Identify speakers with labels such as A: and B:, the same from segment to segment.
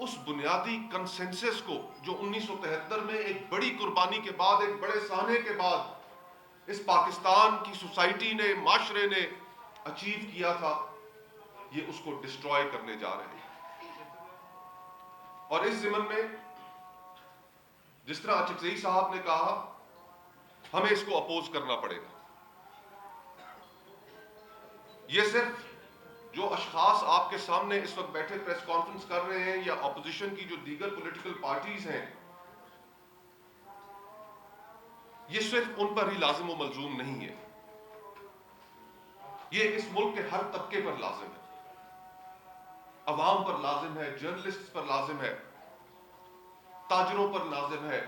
A: اس بنیادی کنسنسس کو جو 1973 میں ایک بڑی قربانی کے بعد، ایک بڑے سہنے کے بعد اس پاکستان کی سوسائٹی نے، معاشرے نے اچیو کیا تھا، یہ اس کو ڈسٹروائے کرنے جا رہے ہیں۔ اور اس ضمن میں جس طرح چکزئی صاحب نے کہا، ہمیں اس کو اپوز کرنا پڑے گا۔ یہ صرف جو اشخاص آپ کے سامنے اس وقت بیٹھے پریس کانفرنس کر رہے ہیں یا اپوزیشن کی جو دیگر پولیٹیکل پارٹیز ہیں، یہ صرف ان پر ہی لازم و ملزوم نہیں ہے، یہ اس ملک کے ہر طبقے پر لازم ہے، عوام پر لازم ہے، جرنلسٹ پر لازم ہے، تاجروں پر لازم ہے،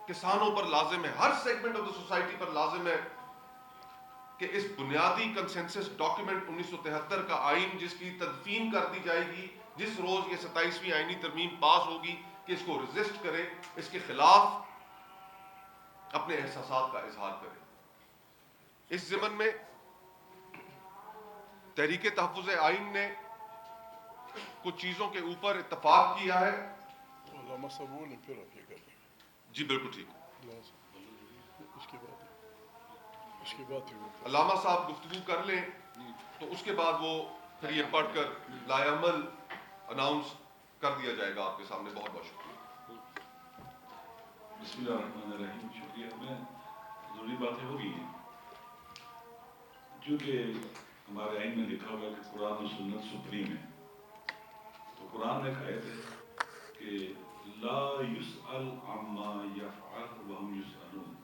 A: کسانوں پر لازم ہے، ہر سیگمنٹ آف دا سوسائٹی پر لازم ہے کہ اس بنیادی کنسنسس ڈاکیومنٹ 1973 کا آئین جس کی تدفین کر دی جائے گی جس روز یہ 27ویں آئینی ترمیم پاس ہوگی، کہ اس کو ریزسٹ کرے، اس کے خلاف اپنے احساسات کا اظہار کرے۔ اس ضمن میں تحریک تحفظ آئین نے کچھ چیزوں کے اوپر اتفاق کیا ہے۔
B: علامہ صاحب بولیں پھر آپ یہ کر دیں۔
A: جی بالکل ٹھیک۔
B: اس کے بعد
A: علامہ صاحب گفتگو کر لیں تو اس کے بعد وہ پھر یہ پڑھ کر لائے عمل اناؤنس کر دیا جائے گا آپ کے سامنے۔ بہت بہت شکریہ۔
C: بسم اللہ الرحمن الرحیم۔ شکریہ۔ میں ضروری باتیں ہو گئی ہیں، کیونکہ ہمارے آئین میں لکھا ہوا ہے کہ قرآن و سنت سپریم ہے، تو قرآن میں ایک آیت ہے کہ لا یسأل عما یفعل وہم یسألون،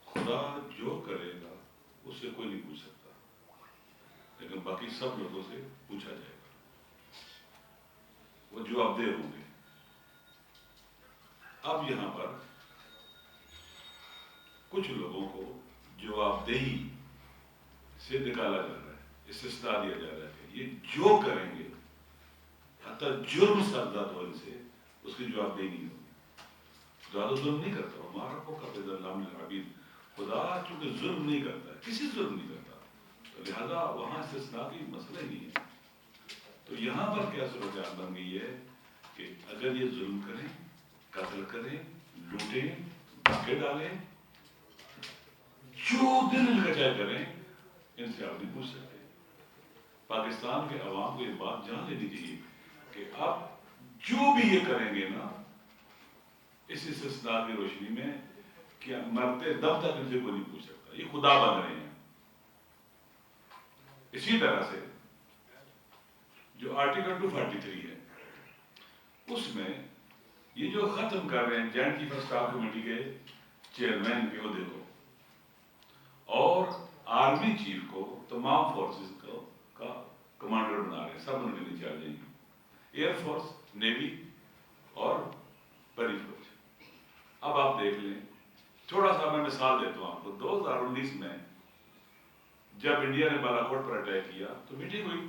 C: خدا جو کرے گا اس سے کوئی نہیں پوچھ سکتا، لیکن باقی سب لوگوں سے پوچھا جائے گا، وہ جواب دہ ہوں گے۔ اب یہاں پر کچھ لوگوں کو جواب دہی سے نکالا جا رہا ہے، استثناء دیا جا رہا ہے کہ یہ جو کریں گے حتیٰ جرم سرزد ہو ان سے، اس کی جواب دہی نہیں ہوگی۔ خدا تو ظلم نہیں کرتا، ہمارا کو قبض اللہ من العبید، خدا چونکہ ظلم نہیں کرتا، کسی ظلم نہیں کرتا، تو لہذا وہاں استثناء کی مسئلہ ہی نہیں ہے۔ تو یہاں پر کیا صورتحال بن گئی ہے کہ اگر یہ ظلم کریں، قتل کریں، لوٹیں، ڈاکے ڈالیں، جو دل لچائے کریں، ان سے آپ نہیں پوچھ سکتے۔ پاکستان کے عوام کو یہ بات جان لینی چاہیے کہ اب جو بھی یہ کریں گے نا، اس استثناء کی روشنی میں کہ مرتے دم تک ان سے کوئی نہیں پوچھ سکتا، یہ خدا بن رہے ہیں۔ اسی طرح سے جو آرٹیکل 243 ہے، اس میں یہ جو ختم کر رہے ہیں joint chief of staff committee کے چیئرمین کے عہدے کو، اور آرمی چیف کو تمام فورسز کا کمانڈر بنا رہے ہیں، سب ان کے نیچے آ جائیں گے، ایئر فورس، نیوی اور بری فوج۔ اب آپ دیکھ لیں، تھوڑا سا میں مثال دیتا ہوں آپ کو۔ 2019 میں جب انڈیا نے بالاکوٹ پر اٹیک کیا تو میٹنگ ہوئی،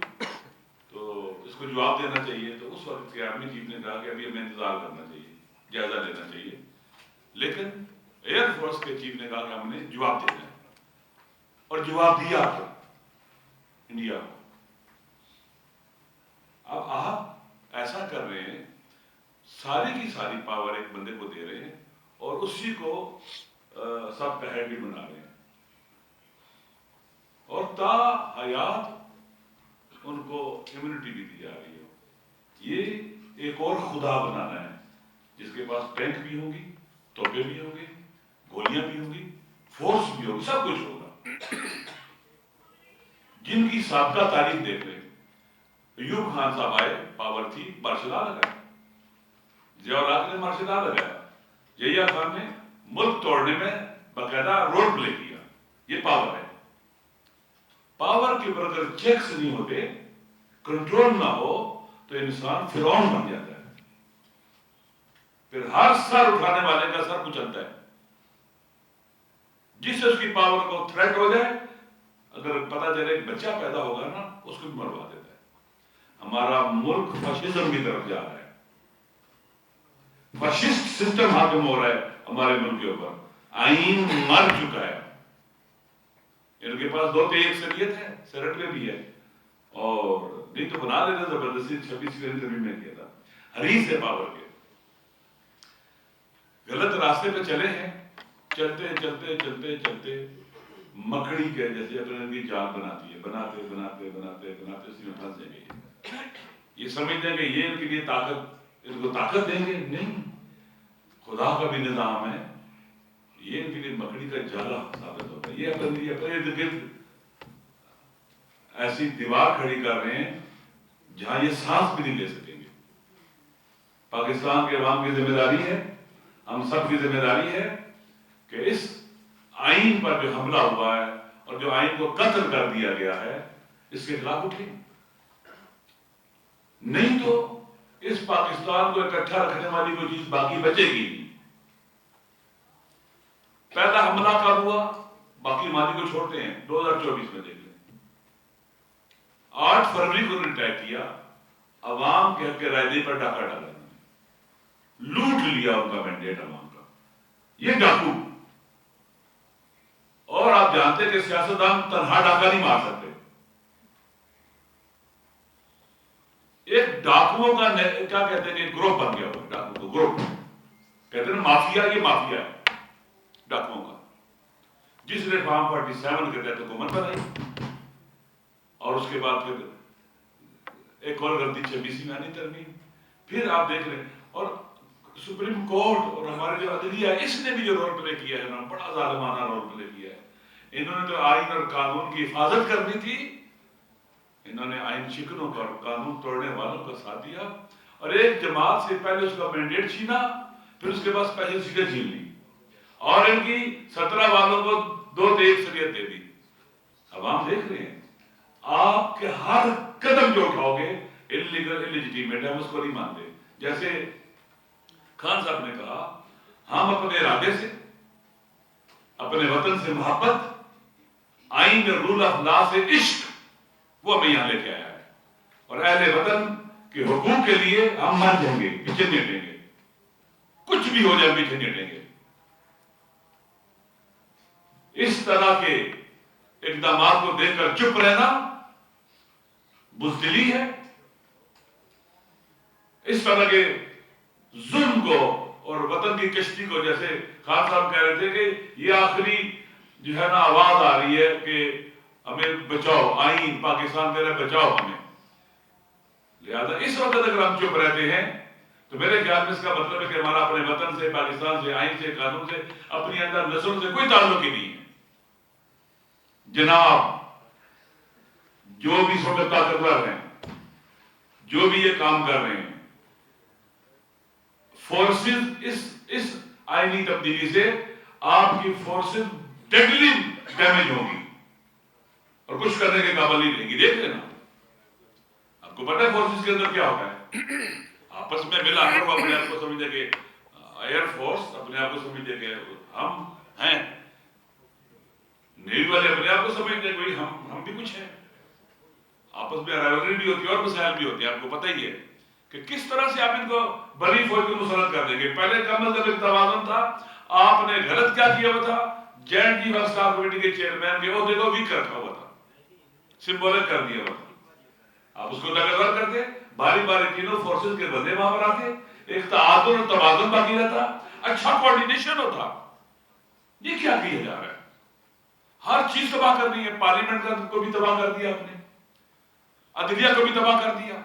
C: تو اس کو جواب دینا چاہیے، تو اس وقت کے آرمی چیف نے کہا کہ ابھی ہمیں انتظار کرنا چاہیے، جائزہ لینا چاہیے، لیکن ایئر فورس کے چیف نے کہا کہ ہم نے جواب دینا ہے، اور جواب دیا انڈیا کو۔ اب آپ ایسا کر رہے ہیں، ساری کی ساری پاور ایک بندے کو دے رہے ہیں اور اسی کو سب کا ہیڈ بھی بنا رہے ہیں، اور تا حیات ان کو امیونٹی بھی دی جا رہی ہے۔ یہ ایک اور خدا بنانا ہے جس کے پاس ٹینک بھی ہوں گی، توپے بھی ہوں گی، گولیاں بھی ہوں گی، فورس بھی ہوگی، سب کچھ ہوگا، جن کی سابقہ تاریخ دیکھ لیں۔ ایوب خان صاحب آئے، پاور تھی، مارشل لا لگایا، ضیاء الحق نے مارشل لا لگایا، ضیاء خان نے ملک توڑنے میں باقاعدہ رول پلے کیا۔ یہ پاور ہے۔ پاور کے اوپر اگر چیکس نہیں ہوتے، کنٹرول نہ ہو، تو انسان فرعون بن جاتا ہے، پھر ہر سر اٹھانے والے کا سر کچلتا ہے، جس سے اس کی پاور کو تھریٹ ہو جائے، اگر پتہ چلے ایک بچہ پیدا ہوگا نا، اس کو بھی مروا دیتا ہے۔ ہمارا ملک فاشزم کی طرف جا رہا ہے، فاشسٹ سسٹم حاکم ہو رہا ہے ہمارے ملک کے اوپر، آئین مر چکا ہے۔ ان کے پاس 2 اکثریت ہے، سینٹ میں بھی ہے، اور نہیں تو بنا دیتے زبردستی 26 میں کیا تھا۔ حریص ہے پاور کے. غلط راستے پہ چلے ہیں, چلتے چلتے چلتے چلتے مکڑی کے جیسے اپنے جال بناتی ہے, بناتے بناتے بناتے بناتے اسی میں پھنس جائیں گے. یہ سمجھتے ہیں کہ یہ ان کے لیے طاقت, ان کو طاقت دیں گے, نہیں, خدا کا بھی نظام ہے, یہ ان کے لیے مکڑی کا جالا ثابت ہوتا ہے. یہ اپنے ارد گرد ایسی دیوار کھڑی کر رہے ہیں جہاں یہ سانس بھی نہیں لے سکیں گے. پاکستان کے عوام کی ذمہ داری ہے, ہم سب کی ذمہ داری ہے کہ اس آئین پر جو حملہ ہوا ہے اور جو آئین کو قتل کر دیا گیا ہے اس کے خلاف اٹھیں. نہیں تو اس پاکستان کو اکٹھا رکھنے والی کوئی چیز باقی بچے گی نہیں. پہلا حملہ کب ہوا, باقی ماضی کو چھوڑتے ہیں, 2024 میں دیکھ لیں. 8 فروری کو انہوں نے طے کیا عوام کے حق رائے دہی پر ڈاکہ ڈالا, لوٹ لیا ان کا مینڈیٹ عوام کا. یہ ڈاکو, اور آپ جانتے ہیں کہ سیاستدان تنہا ڈاکہ نہیں مار سکتے. ایک ڈاکوؤں کا کیا کہتے ہیں کہ گروپ بن گیا ہوا, ڈاکو کو گروپ کہتے ہیں مافیا. یہ مافیا ہے ڈاکوؤں کا, جس نے فارم 47 کے تحت حکومت بنائی اور اس کے بعد پھر ایک اور غلطی 26 میں آنی ترمیم. پھر آپ دیکھ لیں, اور سپریم کورٹ اور ہمارے جو عدلیہ ہے اس نے بھی جو رول پلے کیا ہے نا, بڑا ظالمانہ رول پلے کیا ہے. انہوں نے تو آئین اور قانون کی حفاظت کرنی تھی, انہوں نے آئین شکنوں کا اور قانون توڑنے والوں کا ساتھ دیا, اور ایک جماعت سے پہلے اس کا مینڈیٹ چھینا, پھر اس کے بعد اسپیشل سیٹ چھین لی, اور ان کی 17 والوں کو 2-1 شریعت دے دی. عوام دیکھ رہے ہیں, آپ کے ہر قدم جو اٹھاؤ گے انلیگل انلیجیٹیمیٹ ہے, ہم اس کو نہیں مانتے. جیسے خان صاحب نے کہا, ہم اپنے ارادے سے, اپنے وطن سے محبت, آئین رول آف لا سے عشق, وہ ہمیں یہاں لے کے آیا ہے. اور اہل وطن کے حقوق کے لیے ہم مر جائیں گے, پیچھے نہیں ہٹیں گے, کچھ بھی ہو جائے پیچھے نہیں ہٹیں گے. اس طرح کے اقدامات کو دیکھ کر چپ رہنا بزدلی ہے. اس طرح کے ظلم کو اور وطن کی کشتی کو, جیسے خان صاحب کہہ رہے تھے کہ یہ آخری جو ہے نا آواز آ رہی ہے کہ ہمیں بچاؤ, آئین پاکستان کہہ رہا ہے بچاؤ ہمیں. لہذا اس وقت اگر ہم چپ رہتے ہیں تو میرے خیال میں اس کا مطلب ہے کہ ہمارا اپنے وطن سے, پاکستان سے, آئین سے, قانون سے, اپنی اندر نسل سے کوئی تعلق ہی نہیں ہے. جناب جو بھی سب طاقتور ہیں, جو بھی یہ کام کر رہے ہیں, فورسز اس آئینی تبدیلی سے آپ کی فورسز ڈیڈلی ڈیمیج ہوں گی اور کچھ کرنے کے قابل نہیں رہیں گی. دیکھ لینا, آپ کو پتہ ہے فورسز کے اندر کیا ہوتا ہے, آپس میں ملا کر وہ اپنے آپ کو سمجھتے کہ ایئر فورس اپنے آپ کو سمجھتے کہ ہم ہیں, نیوی والے اپنے آپ کو سمجھتے کہ ہم بھی کچھ ہیں. آپس میں رائیولری بھی ہوتی ہے اور مسائل بھی ہوتے ہیں. آپ کو پتہ ہی ہے کہ کس طرح سے آپ ان کو بڑی فوج کو مسلط کر دیں گے. پہلے کم از کم ایک توازن تھا, آپ نے غلط کیا کیا ہوا تھا, joint chief of staff committee کے چیئرمین کے عہدے کو ویک رکھا ہوا تھا, سمبولک کر دیا ہوا تھا. آپ اس کو طاقتور کرتے, باری باری تینوں فورسز کے بندے وہاں پر آتے, ایک تعادل اور توازن باقی رہتا, اچھا کوارڈینیشن ہوتا. یہ کیا کیا جا رہا ہے, ہر چیز تباہ کرنی ہے. پارلیمنٹ کو بھی تباہ کر دیا آپ نے, عدلیہ کو بھی تباہ کر دیا.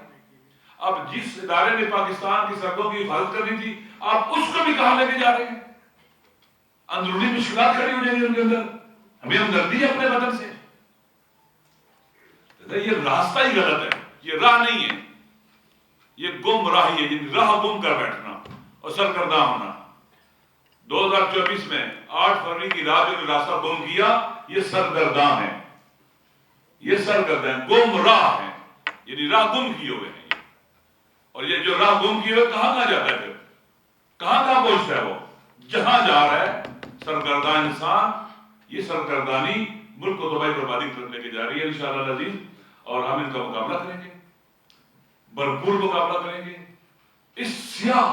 C: اب جس ادارے نے پاکستان کی سرحدوں کی حفاظت کرنی تھی, آپ اس کو بھی کہاں لے کے جا رہے ہیں. اندرونی مشکلات کھڑی ہو جائیں گی ان کے اندر. ہمیں ہمدردی ہے اپنے وطن سے. یہ راستہ ہی غلط ہے, یہ راہ نہیں ہے, یہ گم راہی ہے, یعنی راہ گم کر بیٹھنا اور سرگرداں ہونا. 2024 میں 8 فروری کی رات جو راستہ گم کیا, یہ سرگرداں ہے, یہ سرگرداں گم راہ ہے, یعنی راہ گم کیے ہوئے ہیں. اور یہ جو راہ گم کیے ہوئے کہاں جاتا ہے, پھر کہاں پہنچتا ہے, وہ جہاں جا رہا ہے سرگرداں انسان. یہ سرگردانی ملک کو تباہی بربادی کی طرف لے کے جا رہی ہے انشاءاللہ العزیز, اور ہم ان کا مقابلہ کریں گے, بھرپور مقابلہ کریں گے. اس سیاہ